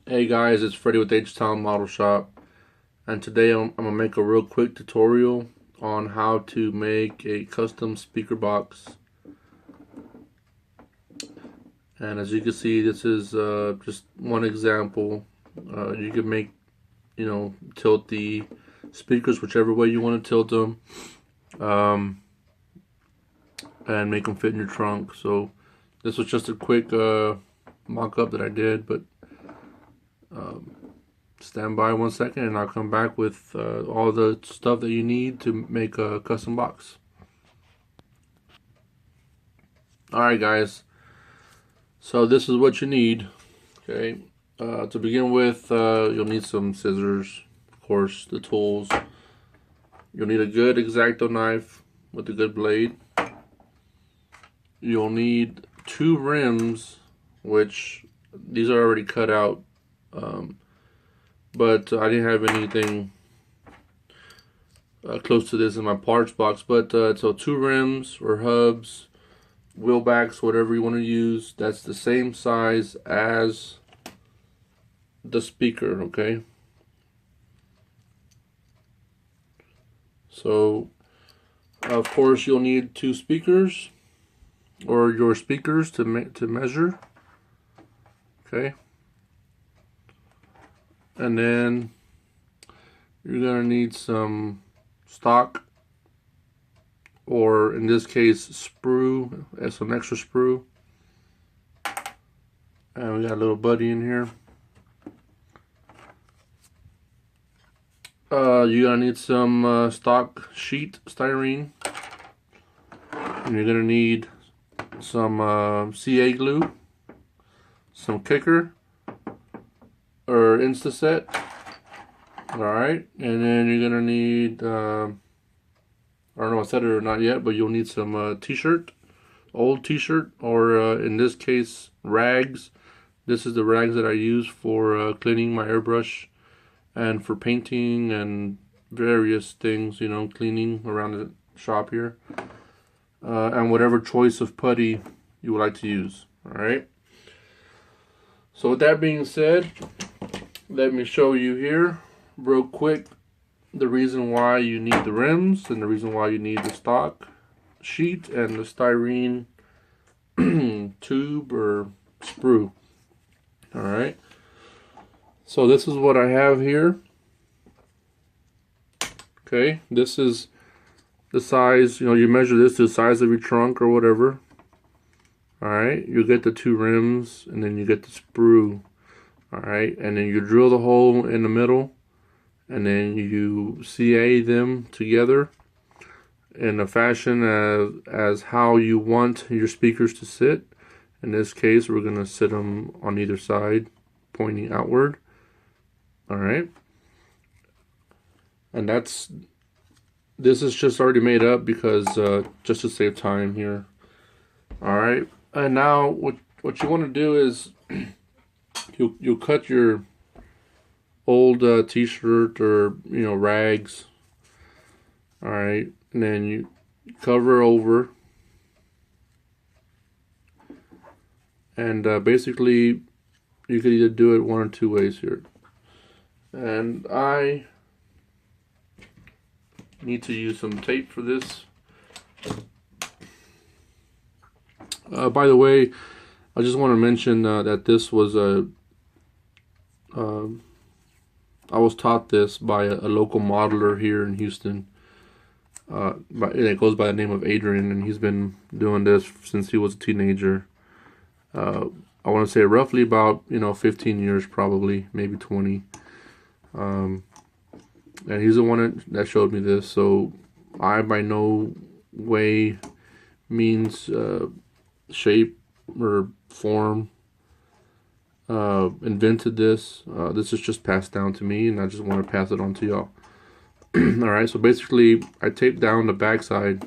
Hey guys, it's Freddie with H-Town Model Shop, and today I'm gonna make a real quick tutorial on how to make a custom speaker box. And as you can see, this is just one example. You can make, tilt the speakers whichever way you want to tilt them, um, and make them fit in your trunk. So this was just a quick mock-up that I did, but stand by 1 second and I'll come back with all the stuff that you need to make a custom box. Alright guys, so this is what you need. Okay, to begin with, you'll need some scissors, of course, the tools. You'll need a good X-Acto knife with a good blade. You'll need 2 rims, which these are already cut out, but I didn't have anything close to this in my parts box. But so 2 rims or hubs, wheel backs, whatever you want to use, that's the same size as the speaker. Okay, so of course you'll need 2 speakers or your speakers to measure. Okay, and then you're gonna need some stock, or in this case sprue, some extra sprue, and we got a little buddy in here. You're gonna need some stock sheet styrene, and you're gonna need some CA glue, some kicker or Instaset. Alright, and then you're gonna need I don't know if I said it or not yet, but you'll need some t-shirt, old t-shirt, or in this case rags. This is the rags that I use for cleaning my airbrush and for painting and various things, cleaning around the shop here, and whatever choice of putty you would like to use. Alright, so with that being said, let me show you here real quick the reason why you need the rims and the reason why you need the stock sheet and the styrene tube or sprue. Alright, so this is what I have here. Okay, this is the size, you measure this to the size of your trunk or whatever. Alright, you get the 2 rims and then you get the sprue. Alright, and then you drill the hole in the middle and then you CA them together in a fashion as how you want your speakers to sit. In this case, we're going to sit them on either side, pointing outward. Alright, and this is just already made up because just to save time here. Alright, and now what you want to do is you'll cut your old t-shirt or rags. Alright, and then you cover over, and basically you could either do it 1 or 2 ways here, and I need to use some tape for this. By the way, I just want to mention that this was I was taught this by a local modeler here in Houston. It goes by the name of Adrian, and he's been doing this since he was a teenager. I want to say roughly about 15 years, probably maybe 20. And he's the one that showed me this. So I by no way means shape or form invented this. This is just passed down to me, and I just want to pass it on to y'all. Alright, so basically I tape down the backside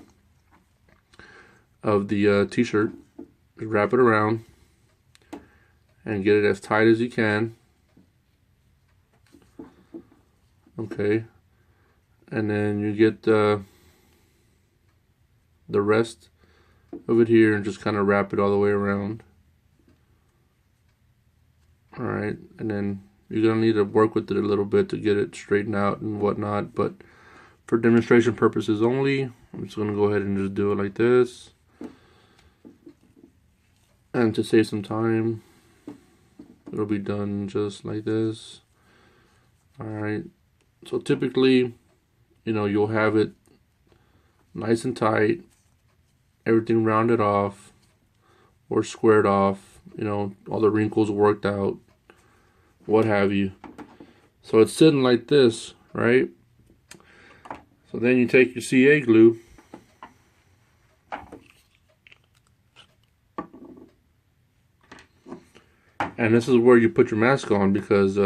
of the t-shirt, wrap it around, and get it as tight as you can. Okay, and then you get the rest of it here and just kind of wrap it all the way around. Alright, and then you're going to need to work with it a little bit to get it straightened out and whatnot, but for demonstration purposes only, I'm just going to go ahead and just do it like this. And to save some time, it'll be done just like this. Alright, so typically, you know, you'll have it nice and tight, everything rounded off or squared off, you know, all the wrinkles worked out, what have you. So it's sitting like this, right? So then you take your CA glue and this is where you put your mask on, because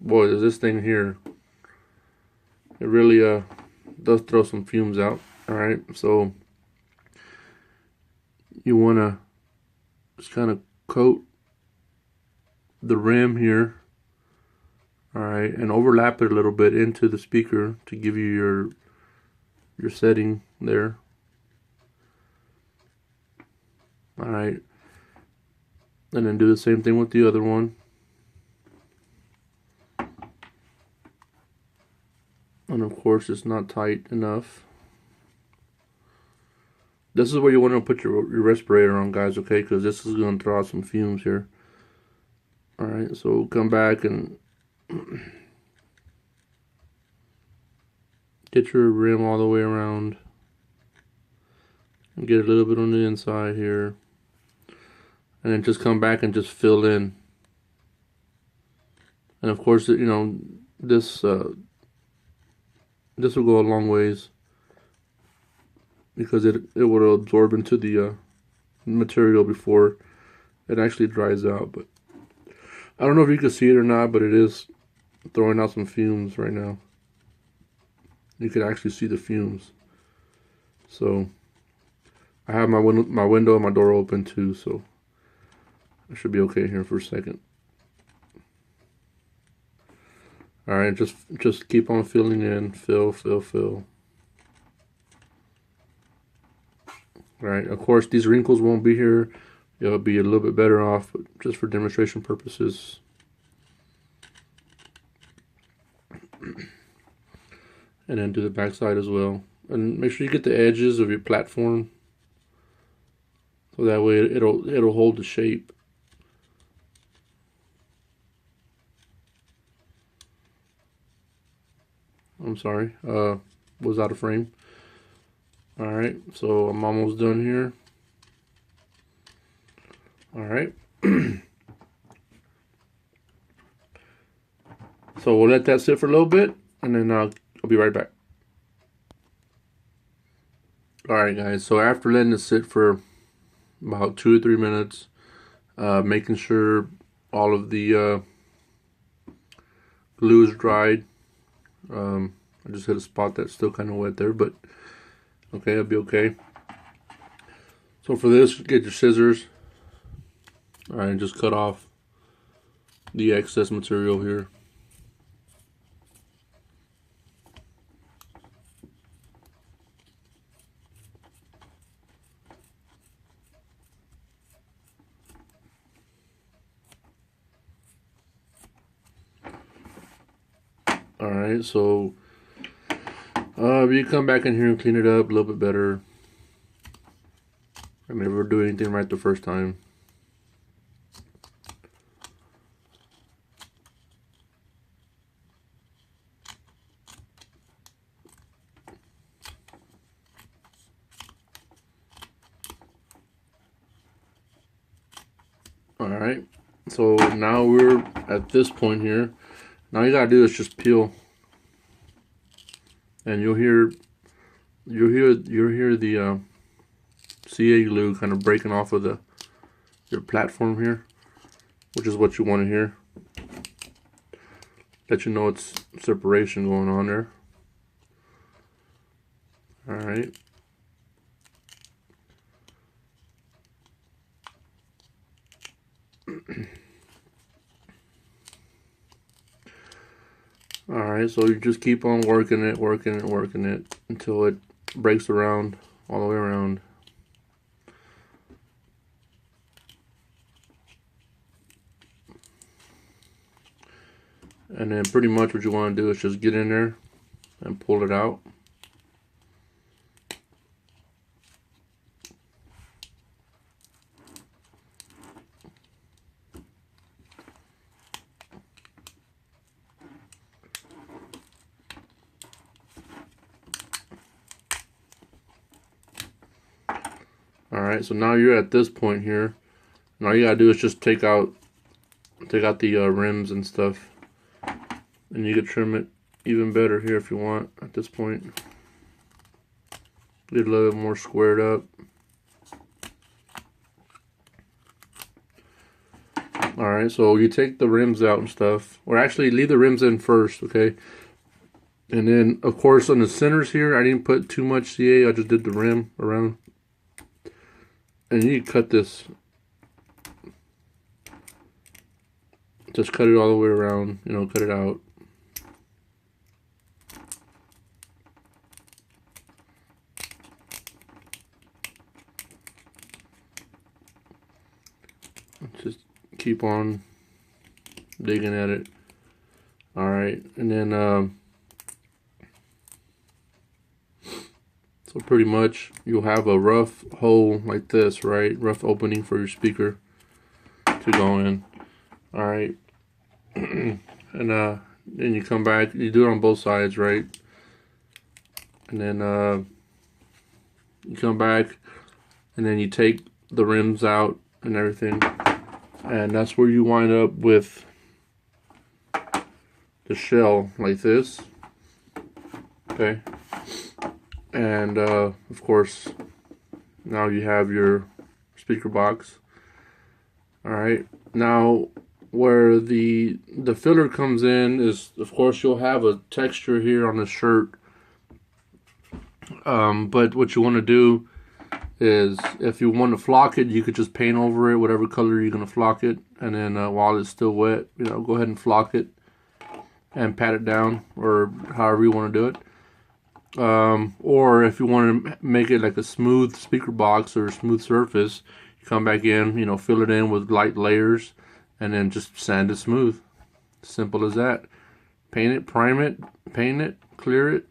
boy, does this thing here, it really does throw some fumes out. Alright, so you want to just kind of coat the rim here, alright, and overlap it a little bit into the speaker to give you your setting there. Alright, and then do the same thing with the other one. And of course it's not tight enough. This is where you want to put your respirator on, guys, okay? Because this is going to throw out some fumes here. Alright, so come back and get your rim all the way around. And get a little bit on the inside here. And then just come back and just fill in. And of course, you know, this will go a long ways, because it will absorb into the material before it actually dries out. But I don't know if you can see it or not, but it is throwing out some fumes right now. You can actually see the fumes. So I have my window and my door open too, so I should be okay here for a second. Alright, just keep on filling in, fill. Right, of course these wrinkles won't be here. You'll be a little bit better off, but just for demonstration purposes. And then do the back side as well. And make sure you get the edges of your platform, so that way it'll hold the shape. I'm sorry, was out of frame. Alright, so I'm almost done here. Alright. So we'll let that sit for a little bit, and then I'll be right back. Alright guys, so after letting it sit for about 2 or 3 minutes, making sure all of the glue is dried. I just hit a spot that's still kind of wet there, but okay, it'll be okay. So for this, get your scissors. Alright, just cut off the excess material here. Alright, so you come back in here and clean it up a little bit better. I never do anything right the first time. Alright, so now we're at this point here. Now you gotta do is just peel, and you'll hear the CA glue kind of breaking off of your platform here, which is what you want to hear. Let you know it's separation going on there. Alright. Alright, so you just keep on working it until it breaks around, all the way around. And then pretty much what you want to do is just get in there and pull it out. Alright, so now you're at this point here. And all you gotta do is just take out the rims and stuff. And you can trim it even better here if you want at this point. Get a little bit more squared up. Alright, so you take the rims out and stuff. Or actually leave the rims in first, okay? And then of course on the centers here I didn't put too much CA, I just did the rim around. And you cut this. Just cut it all the way around, you know, cut it out. Just keep on digging at it. Alright, and then so pretty much you'll have a rough hole like this, right? Rough opening for your speaker to go in. Alright. And then you come back, you do it on both sides, right? And then you come back and then you take the rims out and everything. And that's where you wind up with the shell like this. Okay. And of course now you have your speaker box. Alright, now where the filler comes in is, of course, you'll have a texture here on the shirt. But what you want to do is, if you want to flock it, you could just paint over it, whatever color you're going to flock it. And then while it's still wet, you know, go ahead and flock it and pat it down, or however you want to do it. Or if you want to make it like a smooth speaker box or a smooth surface, you come back in, you know, fill it in with light layers, and then just sand it smooth. Simple as that. Paint it, prime it, paint it, clear it,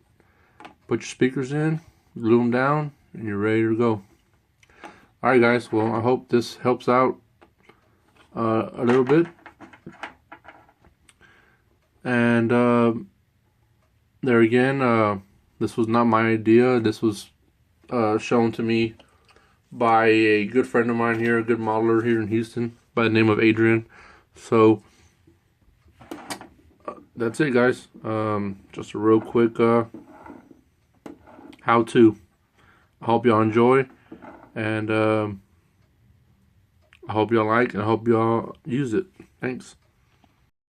put your speakers in, glue them down, and you're ready to go. Alright guys, well, I hope this helps out a little bit. And there again, this was not my idea. This was shown to me by a good friend of mine here, a good modeler here in Houston by the name of Adrian. So that's it, guys. Just a real quick how-to. I hope y'all enjoy, and I hope y'all like, and I hope y'all use it. Thanks.